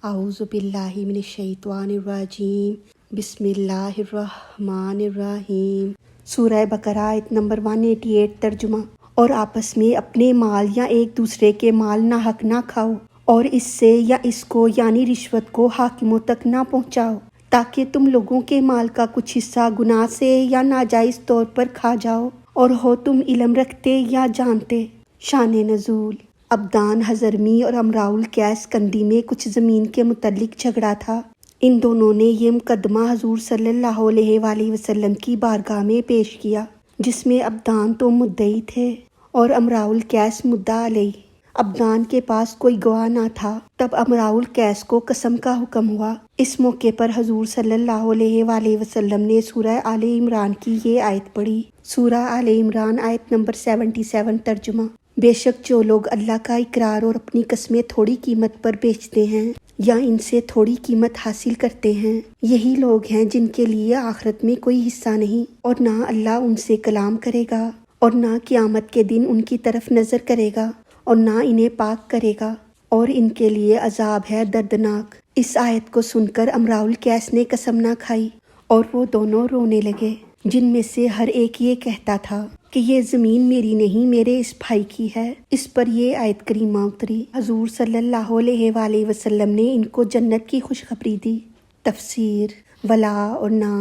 اعوذ باللہ من الشیطان الرجیم، بسم اللہ الرحمن الرحیم۔ سورہ بقرہ آیت نمبر 188 ترجمہ۔ اور آپس میں اپنے مال یا ایک دوسرے کے مال ناحق نہ کھاؤ، اور اس سے یا اس کو یعنی رشوت کو حاکموں تک نہ پہنچاؤ، تاکہ تم لوگوں کے مال کا کچھ حصہ گناہ سے یا ناجائز طور پر کھا جاؤ، اور ہو تم علم رکھتے یا جانتے۔ شان نزول۔ ابدان حضرمی اور امراء القیس کندی میں کچھ زمین کے متعلق جھگڑا تھا۔ ان دونوں نے یہ مقدمہ حضور صلی اللہ علیہ وآلہ وسلم کی بارگاہ میں پیش کیا، جس میں ابدان تو مدعی تھے اور امراء القیس مدعا علیہ۔ ابدان کے پاس کوئی گواہ نہ تھا، تب امراء القیس کو قسم کا حکم ہوا۔ اس موقع پر حضور صلی اللہ علیہ وآلہ وسلم نے سورہ آل عمران کی یہ آیت پڑھی۔ سورہ آل عمران آیت نمبر 77 ترجمہ۔ بے شک جو لوگ اللہ کا اقرار اور اپنی قسمیں تھوڑی قیمت پر بیچتے ہیں یا ان سے تھوڑی قیمت حاصل کرتے ہیں، یہی لوگ ہیں جن کے لیے آخرت میں کوئی حصہ نہیں، اور نہ اللہ ان سے کلام کرے گا، اور نہ قیامت کے دن ان کی طرف نظر کرے گا، اور نہ انہیں پاک کرے گا، اور ان کے لیے عذاب ہے دردناک۔ اس آیت کو سن کر امراء القیس نے قسم نہ کھائی، اور وہ دونوں رونے لگے، جن میں سے ہر ایک یہ کہتا تھا کہ یہ زمین میری نہیں، میرے اس بھائی کی ہے۔ اس پر یہ آیت کریمہ اتری۔ حضور صلی اللہ علیہ وآلہ وسلم نے ان کو جنت کی خوشخبری دی۔ تفسیر۔ ولا اور نہ،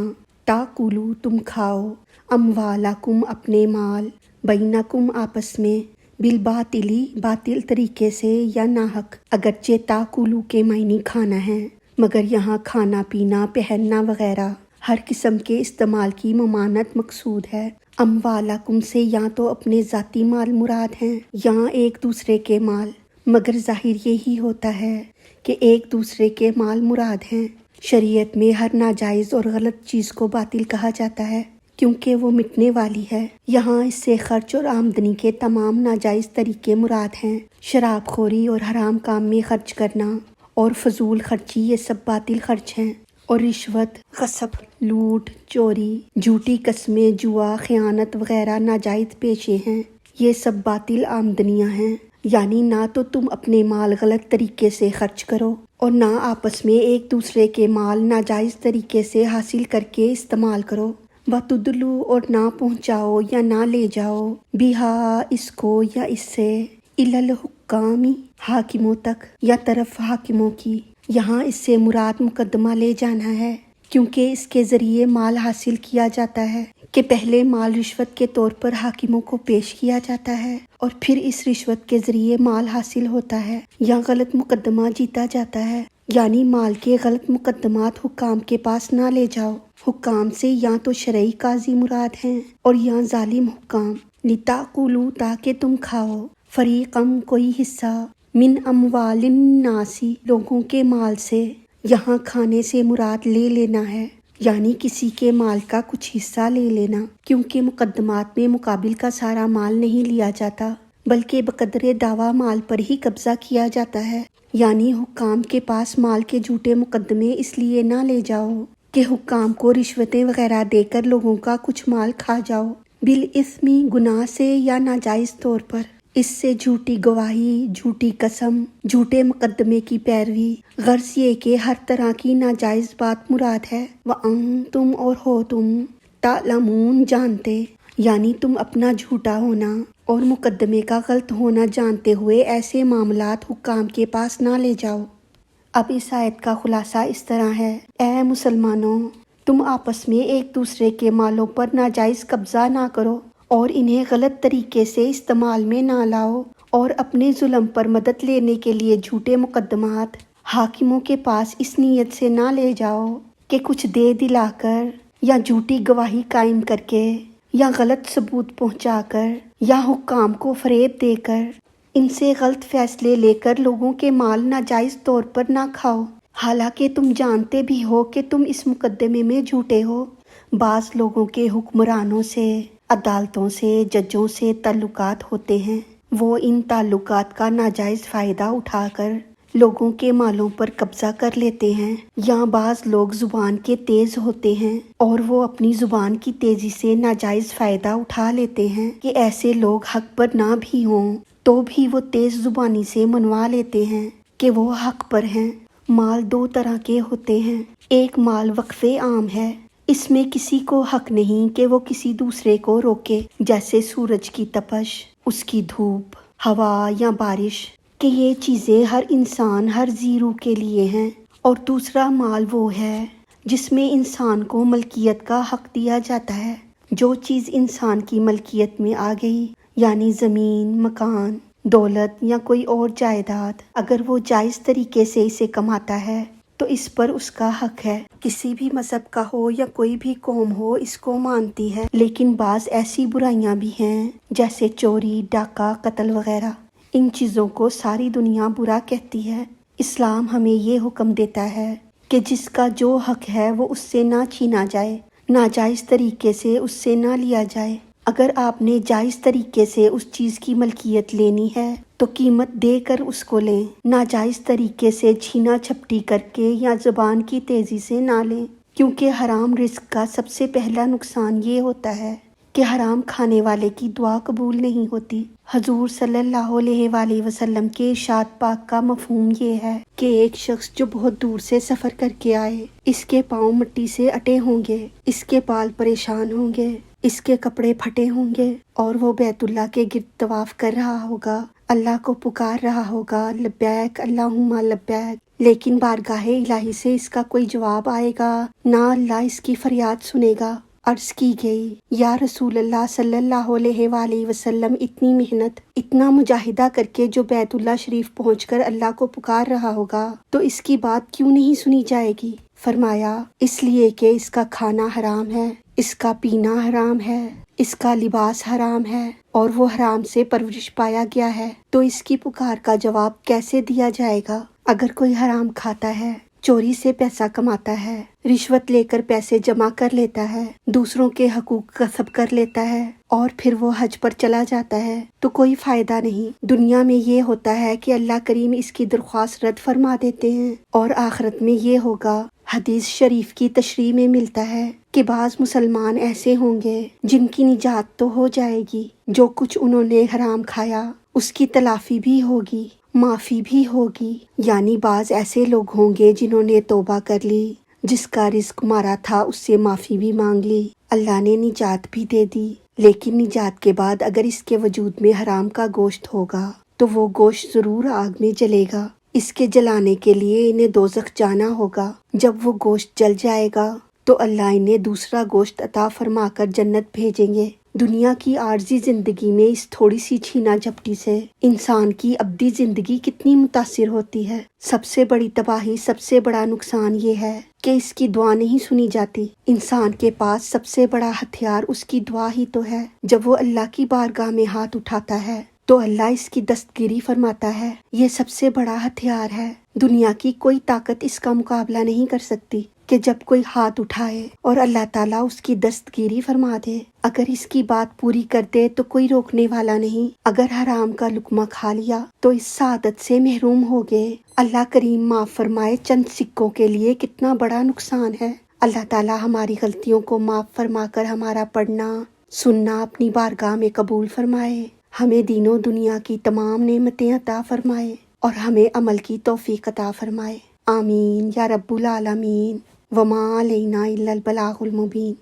تاکلو تم کھاؤ، اموالکم اپنے مال، بینکم آپس میں، بالباطلی باطل طریقے سے یا ناحق، اگرچہ تاکلو کے معنی کھانا ہے، مگر یہاں کھانا پینا پہننا وغیرہ ہر قسم کے استعمال کی ممانعت مقصود ہے۔ اموالکم سے یا تو اپنے ذاتی مال مراد ہیں یا ایک دوسرے کے مال، مگر ظاہر یہی ہوتا ہے کہ ایک دوسرے کے مال مراد ہیں۔ شریعت میں ہر ناجائز اور غلط چیز کو باطل کہا جاتا ہے، کیونکہ وہ مٹنے والی ہے۔ یہاں اس سے خرچ اور آمدنی کے تمام ناجائز طریقے مراد ہیں۔ شراب خوری اور حرام کام میں خرچ کرنا اور فضول خرچی، یہ سب باطل خرچ ہیں۔ اور رشوت، غصب، لوٹ، چوری، جھوٹی قسمیں، جوا، خیانت وغیرہ ناجائز پیشے ہیں۔ یہ سب باطل آمدنیاں ہیں، یعنی نہ تو تم اپنے مال غلط طریقے سے خرچ کرو، اور نہ آپس میں ایک دوسرے کے مال ناجائز طریقے سے حاصل کر کے استعمال کرو۔ وَتُدْلُوا اور نہ پہنچاؤ یا نہ لے جاؤ، بِہَا اس کو یا اس سے، إِلَى الْحُكَّامِ حاکموں تک یا طرف حاکموں کی۔ یہاں اس سے مراد مقدمہ لے جانا ہے، کیونکہ اس کے ذریعے مال حاصل کیا جاتا ہے کہ پہلے مال رشوت کے طور پر حاکموں کو پیش کیا جاتا ہے، اور پھر اس رشوت کے ذریعے مال حاصل ہوتا ہے یا غلط مقدمہ جیتا جاتا ہے، یعنی مال کے غلط مقدمات حکام کے پاس نہ لے جاؤ۔ حکام سے یا تو شرعی قاضی مراد ہیں اور یا ظالم حکام۔ لِتَأْكُلُوا تاکہ تم کھاؤ، فریقاً کوئی حصہ، من اموال الناس لوگوں کے مال سے۔ یہاں کھانے سے مراد لے لینا ہے، یعنی کسی کے مال کا کچھ حصہ لے لینا، کیونکہ مقدمات میں مقابل کا سارا مال نہیں لیا جاتا، بلکہ بقدر دعویٰ مال پر ہی قبضہ کیا جاتا ہے۔ یعنی حکام کے پاس مال کے جھوٹے مقدمے اس لیے نہ لے جاؤ کہ حکام کو رشوتیں وغیرہ دے کر لوگوں کا کچھ مال کھا جاؤ، بالاسم گناہ سے یا ناجائز طور پر۔ اس سے جھوٹی گواہی، جھوٹی قسم، جھوٹے مقدمے کی پیروی، غرض یہ کہ ہر طرح کی ناجائز بات مراد ہے۔ وَأَنْتُمْ اور ہو تم، تعلمون جانتے، یعنی تم اپنا جھوٹا ہونا اور مقدمے کا غلط ہونا جانتے ہوئے ایسے معاملات حکام کے پاس نہ لے جاؤ۔ اب اس آیت کا خلاصہ اس طرح ہے: اے مسلمانوں، تم آپس میں ایک دوسرے کے مالوں پر ناجائز قبضہ نہ کرو اور انہیں غلط طریقے سے استعمال میں نہ لاؤ، اور اپنے ظلم پر مدد لینے کے لیے جھوٹے مقدمات حاکموں کے پاس اس نیت سے نہ لے جاؤ کہ کچھ دے دلا کر یا جھوٹی گواہی قائم کر کے یا غلط ثبوت پہنچا کر یا حکام کو فریب دے کر ان سے غلط فیصلے لے کر لوگوں کے مال ناجائز طور پر نہ کھاؤ، حالانکہ تم جانتے بھی ہو کہ تم اس مقدمے میں جھوٹے ہو۔ بعض لوگوں کے حکمرانوں سے، عدالتوں سے، ججوں سے تعلقات ہوتے ہیں، وہ ان تعلقات کا ناجائز فائدہ اٹھا کر لوگوں کے مالوں پر قبضہ کر لیتے ہیں، یا بعض لوگ زبان کے تیز ہوتے ہیں اور وہ اپنی زبان کی تیزی سے ناجائز فائدہ اٹھا لیتے ہیں کہ ایسے لوگ حق پر نہ بھی ہوں تو بھی وہ تیز زبانی سے منوا لیتے ہیں کہ وہ حق پر ہیں۔ مال دو طرح کے ہوتے ہیں، ایک مال وقف عام ہے، اس میں کسی کو حق نہیں کہ وہ کسی دوسرے کو روکے، جیسے سورج کی تپش، اس کی دھوپ، ہوا یا بارش، کہ یہ چیزیں ہر انسان ہر ذی روح کے لیے ہیں۔ اور دوسرا مال وہ ہے جس میں انسان کو ملکیت کا حق دیا جاتا ہے۔ جو چیز انسان کی ملکیت میں آ گئی، یعنی زمین، مکان، دولت یا کوئی اور جائیداد، اگر وہ جائز طریقے سے اسے کماتا ہے تو اس پر اس کا حق ہے۔ کسی بھی مذہب کا ہو یا کوئی بھی قوم ہو اس کو مانتی ہے، لیکن بعض ایسی برائیاں بھی ہیں جیسے چوری، ڈاکہ، قتل وغیرہ۔ ان چیزوں کو ساری دنیا برا کہتی ہے۔ اسلام ہمیں یہ حکم دیتا ہے کہ جس کا جو حق ہے وہ اس سے نہ چھینا جائے، ناجائز طریقے سے اس سے نہ لیا جائے۔ اگر آپ نے جائز طریقے سے اس چیز کی ملکیت لینی ہے تو قیمت دے کر اس کو لیں، ناجائز طریقے سے چھینا جھپٹی کر کے یا زبان کی تیزی سے نہ لیں، کیونکہ حرام رزق کا سب سے پہلا نقصان یہ ہوتا ہے کہ حرام کھانے والے کی دعا قبول نہیں ہوتی۔ حضور صلی اللہ علیہ وآلہ وسلم کے ارشاد پاک کا مفہوم یہ ہے کہ ایک شخص جو بہت دور سے سفر کر کے آئے، اس کے پاؤں مٹی سے اٹے ہوں گے، اس کے بال پریشان ہوں گے، اس کے کپڑے پھٹے ہوں گے، اور وہ بیت اللہ کے گرد طواف کر رہا ہوگا، اللہ کو پکار رہا ہوگا، لبیک اللہم لبیک، لیکن بارگاہ الہی سے اس کا کوئی جواب آئے گا نہ، اللہ اس کی فریاد سنے گا۔ عرض کی گئی، یا رسول اللہ صلی اللہ علیہ وآلہ وسلم، اتنی محنت، اتنا مجاہدہ کر کے جو بیت اللہ شریف پہنچ کر اللہ کو پکار رہا ہوگا تو اس کی بات کیوں نہیں سنی جائے گی؟ فرمایا، اس لیے کہ اس کا کھانا حرام ہے، اس کا پینا حرام ہے، اس کا لباس حرام ہے، اور وہ حرام سے پرورش پایا گیا ہے، تو اس کی پکار کا جواب کیسے دیا جائے گا؟ اگر کوئی حرام کھاتا ہے، چوری سے پیسہ کماتا ہے، رشوت لے کر پیسے جمع کر لیتا ہے، دوسروں کے حقوق غصب کر لیتا ہے، اور پھر وہ حج پر چلا جاتا ہے تو کوئی فائدہ نہیں۔ دنیا میں یہ ہوتا ہے کہ اللہ کریم اس کی درخواست رد فرما دیتے ہیں، اور آخرت میں یہ ہوگا۔ حدیث شریف کی تشریح میں ملتا ہے کہ بعض مسلمان ایسے ہوں گے جن کی نجات تو ہو جائے گی، جو کچھ انہوں نے حرام کھایا اس کی تلافی بھی ہوگی، معافی بھی ہوگی، یعنی بعض ایسے لوگ ہوں گے جنہوں نے توبہ کر لی، جس کا رزق مارا تھا اس سے معافی بھی مانگ لی، اللہ نے نجات بھی دے دی، لیکن نجات کے بعد اگر اس کے وجود میں حرام کا گوشت ہوگا تو وہ گوشت ضرور آگ میں جلے گا۔ اس کے جلانے کے لیے انہیں دوزخ جانا ہوگا۔ جب وہ گوشت جل جائے گا تو اللہ انہیں دوسرا گوشت عطا فرما کر جنت بھیجیں گے۔ دنیا کی عارضی زندگی میں اس تھوڑی سی چھینا جھپٹی سے انسان کی ابدی زندگی کتنی متاثر ہوتی ہے۔ سب سے بڑی تباہی، سب سے بڑا نقصان یہ ہے کہ اس کی دعا نہیں سنی جاتی۔ انسان کے پاس سب سے بڑا ہتھیار اس کی دعا ہی تو ہے۔ جب وہ اللہ کی بارگاہ میں ہاتھ اٹھاتا ہے تو اللہ اس کی دستگیری فرماتا ہے۔ یہ سب سے بڑا ہتھیار ہے۔ دنیا کی کوئی طاقت اس کا مقابلہ نہیں کر سکتی کہ جب کوئی ہاتھ اٹھائے اور اللہ تعالیٰ اس کی دستگیری فرما دے۔ اگر اس کی بات پوری کر دے تو کوئی روکنے والا نہیں۔ اگر حرام کا لقمہ کھا لیا تو اس سعادت سے محروم ہو گئے۔ اللہ کریم معاف فرمائے، چند سکوں کے لیے کتنا بڑا نقصان ہے۔ اللہ تعالیٰ ہماری غلطیوں کو معاف فرما کر ہمارا پڑھنا سننا اپنی بارگاہ میں قبول فرمائے، ہمیں دین و دنیا کی تمام نعمتیں عطا فرمائے، اور ہمیں عمل کی توفیق عطا فرمائے۔ آمین یا رب العالمین۔ وما علینا الا البلاغ المبین۔